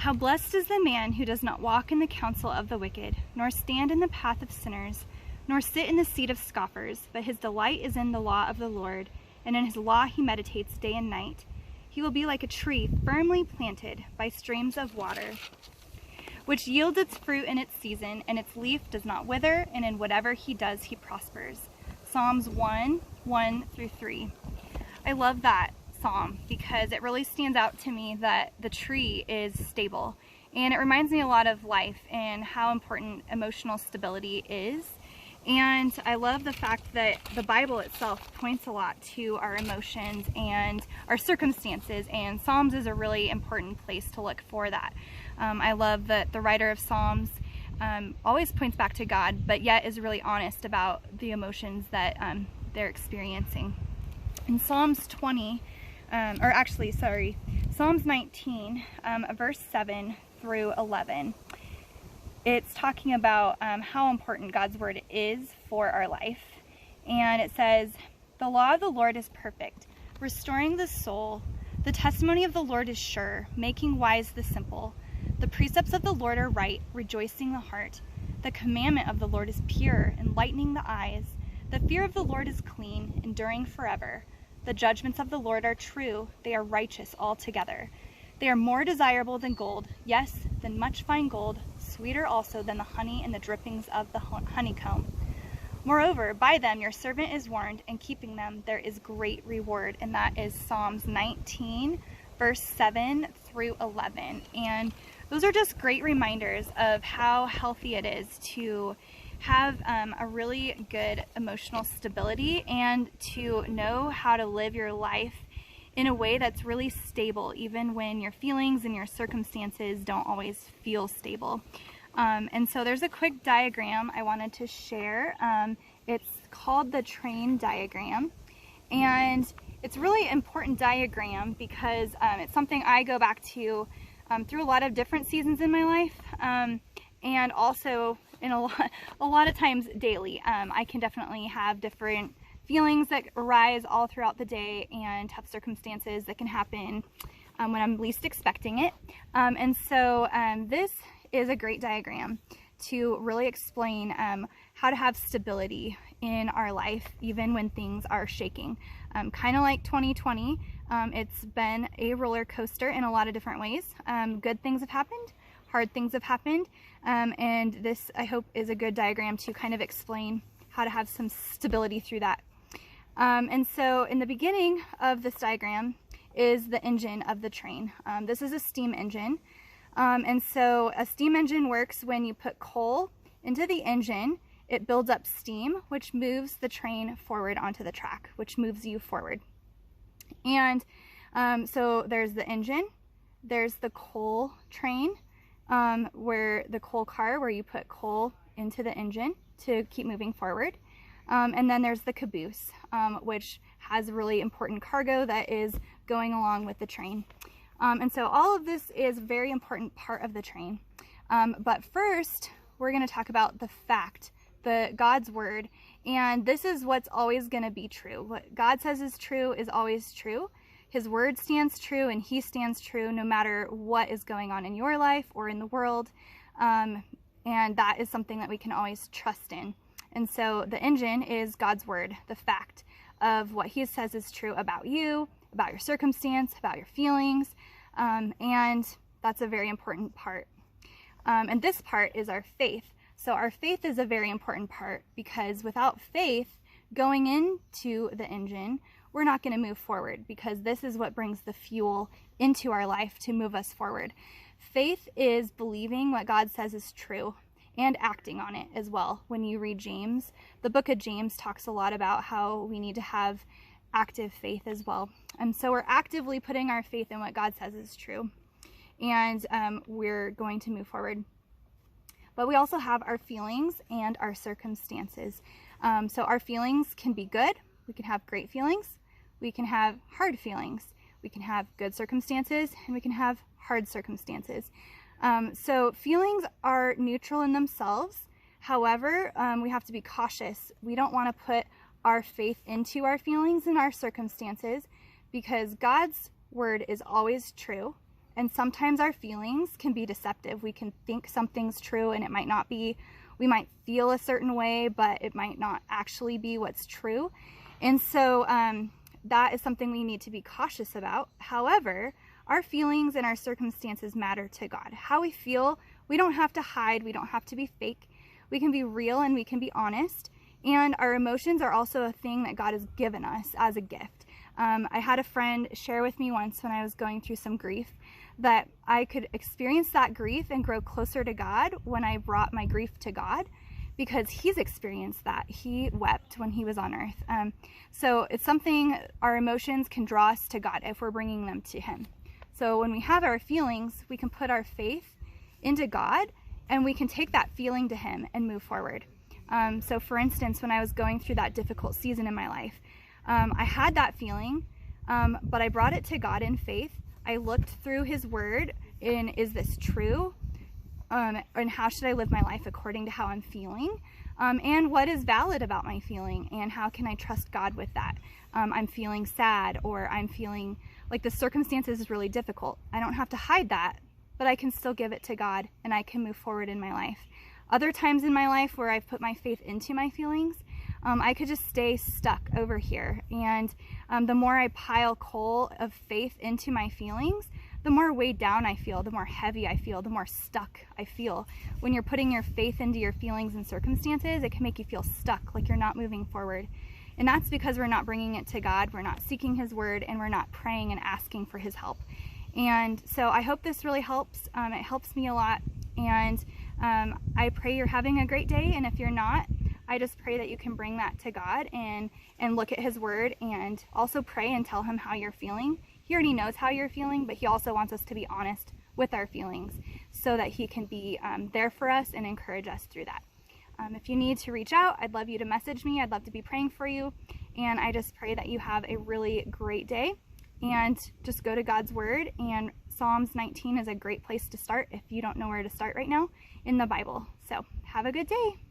How blessed is the man who does not walk in the counsel of the wicked, nor stand in the path of sinners, nor sit in the seat of scoffers, but his delight is in the law of the Lord, and in his law he meditates day and night. He will be like a tree firmly planted by streams of water, which yields its fruit in its season, and its leaf does not wither, and in whatever he does he prospers. Psalms 1:1-3. I love that psalm because it really stands out to me that the tree is stable, and it reminds me a lot of life and how important emotional stability is. And I love the fact that the Bible itself points a lot to our emotions and our circumstances, and Psalms is a really important place to look for that. I love that the writer of Psalms always points back to God, but yet is really honest about the emotions that they're experiencing. In Psalms 19, verse 7-11. It's talking about how important God's word is for our life. And it says, "The law of the Lord is perfect, restoring the soul. The testimony of the Lord is sure, making wise the simple. The precepts of the Lord are right, rejoicing the heart. The commandment of the Lord is pure, enlightening the eyes. The fear of the Lord is clean, enduring forever. The judgments of the Lord are true, they are righteous altogether. They are more desirable than gold, yes, than much fine gold, sweeter also than the honey and the drippings of the honeycomb. Moreover, by them your servant is warned, and keeping them there is great reward." And that is Psalms 19, verse 7-11. And those are just great reminders of how healthy it is to have a really good emotional stability and to know how to live your life in a way that's really stable, even when your feelings and your circumstances don't always feel stable. And so there's a quick diagram I wanted to share. It's called the train diagram, and it's a really important diagram because it's something I go back to through a lot of different seasons in my life, and also in a lot of times daily. I can definitely have different feelings that arise all throughout the day and tough circumstances that can happen when I'm least expecting it. And so this is a great diagram to really explain how to have stability in our life even when things are shaking. Kind of like 2020, it's been a roller coaster in a lot of different ways. Good things have happened, hard things have happened, and this, I hope, is a good diagram to kind of explain how to have some stability through that. And so in the beginning of this diagram is the engine of the train. This is a steam engine. And so a steam engine works when you put coal into the engine. It builds up steam, which moves the train forward onto the track, which moves you forward. And so there's the engine, there's the coal train, where the coal car, where you put coal into the engine to keep moving forward. And then there's the caboose, which has really important cargo that is going along with the train. And so all of this is a very important part of the train. But first, we're going to talk about the fact, God's word. And this is what's always going to be true. What God says is true is always true. His word stands true, and he stands true no matter what is going on in your life or in the world. And that is something that we can always trust in. And so the engine is God's word, the fact of what he says is true about you, about your circumstance, about your feelings. And that's a very important part. And this part is our faith. So our faith is a very important part because without faith going into the engine, we're not going to move forward, because this is what brings the fuel into our life to move us forward. Faith is believing what God says is true and acting on it as well. When you read James, the book of James talks a lot about how we need to have active faith as well. And so we're actively putting our faith in what God says is true, and we're going to move forward. But we also have our feelings and our circumstances. So our feelings can be good. We can have great feelings. We can have hard feelings. We can have good circumstances, and we can have hard circumstances. So feelings are neutral in themselves. However, we have to be cautious. We don't want to put our faith into our feelings and our circumstances, because God's word is always true, And sometimes our feelings can be deceptive. We can think something's true and it might not be. We might feel a certain way, but it might not actually be what's true. And so that is something we need to be cautious about. However, our feelings and our circumstances matter to God. How we feel, we don't have to hide. We don't have to be fake. We can be real and we can be honest. And our emotions are also a thing that God has given us as a gift. I had a friend share with me once when I was going through some grief that I could experience that grief and grow closer to God when I brought my grief to God, because he's experienced that. He wept when he was on earth. So it's something, our emotions can draw us to God if we're bringing them to him. So when we have our feelings, we can put our faith into God and we can take that feeling to him and move forward. So for instance, when I was going through that difficult season in my life, I had that feeling, but I brought it to God in faith. I looked through his word and is this true? And how should I live my life according to how I'm feeling? And what is valid about my feeling? And how can I trust God with that? I'm feeling sad, or I'm feeling like the circumstances is really difficult. I don't have to hide that, but I can still give it to God and I can move forward in my life. Other times in my life where I've put my faith into my feelings, I could just stay stuck over here. And the more I pile coal of faith into my feelings, the more weighed down I feel, the more heavy I feel, the more stuck I feel. When you're putting your faith into your feelings and circumstances, it can make you feel stuck, like you're not moving forward. And that's because we're not bringing it to God, we're not seeking his word, and we're not praying and asking for his help. And so I hope this really helps. It helps me a lot. And I pray you're having a great day. And if you're not, I just pray that you can bring that to God and look at his word, and also pray and tell him how you're feeling. He already knows how you're feeling, but he also wants us to be honest with our feelings so that he can be there for us and encourage us through that. If you need to reach out, I'd love you to message me. I'd love to be praying for you. And I just pray that you have a really great day, and just go to God's word. And Psalms 19 is a great place to start if you don't know where to start right now in the Bible. So have a good day.